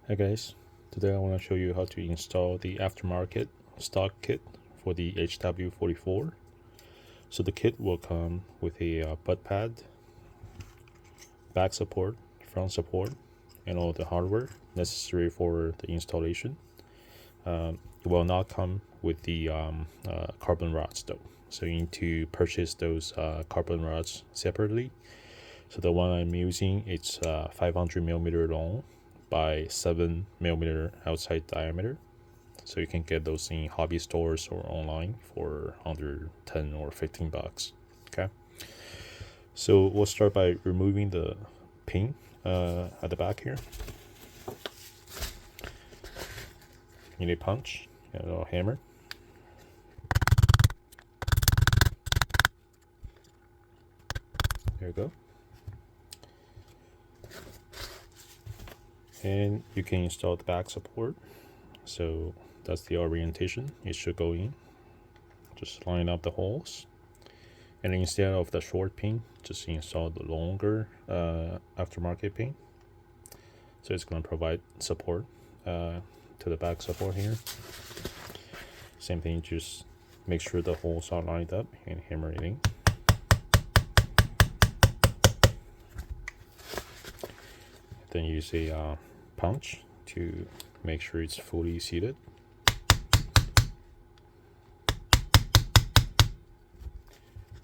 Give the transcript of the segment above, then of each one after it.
Hi guys, today I want to show you how to install the aftermarket stock kit for the HW44. So the kit will come with a butt pad, back support, front support, and all the hardware necessary for the installation. It will not come with the carbon rods though, so you need to purchase those carbon rods separately. So the one I'm using, it's 500mm long by 7mm outside diameter. So you can get those in hobby stores or online for under 10 or 15 bucks. Okay. So we'll start by removing the pin at the back here. You need a punch and a little hammer. There you go. And you can install the back support. So that's the orientation it should go in. Just line up the holes, and instead of the short pin, just install the longer aftermarket pin. So it's going to provide support to the back support here. Same thing, just make sure the holes are lined up and hammer it in. Then use a punch to make sure it's fully seated.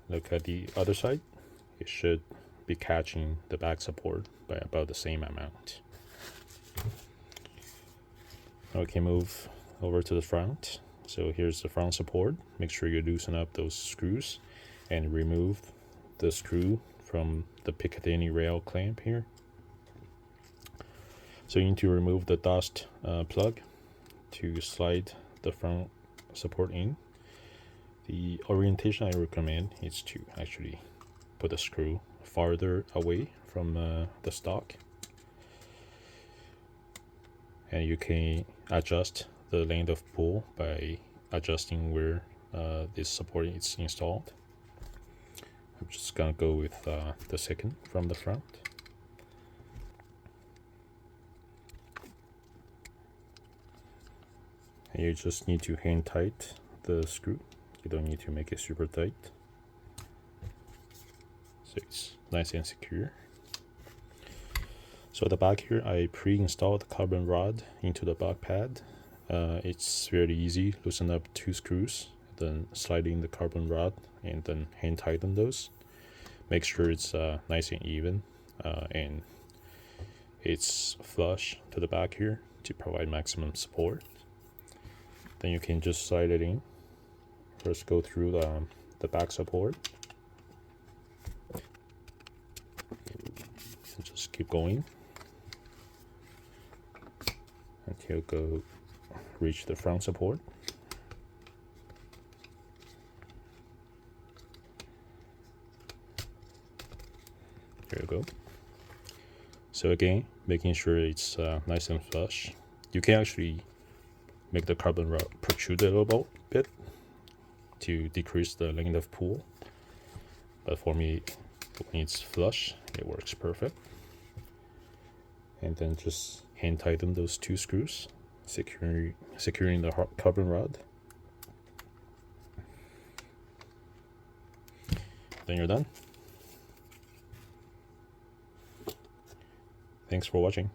Look at the other side. It should be catching the back support by about the same amount. Okay, move over to the front. So here's the front support. Make sure you loosen up those screws and remove the screw from the Picatinny rail clamp here. So you need to remove the dust plug to slide the front support in. The orientation I recommend is to actually put the screw farther away from the stock. And you can adjust the length of pull by adjusting where this support is installed. I'm just gonna go with the second from the front. And you just need to hand tight the screw. You don't need to make it super tight. So it's nice and secure. So at the back here, I pre-installed the carbon rod into the back pad. It's very easy. Loosen up 2 screws, then slide in the carbon rod, and then hand tighten those. Make sure it's nice and even, and it's flush to the back here to provide maximum support. Then you can just slide it in. First go through the back support. And just keep going until go reach the front support. There you go. So again, making sure it's nice and flush. You can actually make the carbon rod protrude a little bit to decrease the length of pull, but for me, when it's flush, it works perfect. And then just hand tighten those 2 screws, securing the carbon rod. Then you're done. Thanks for watching.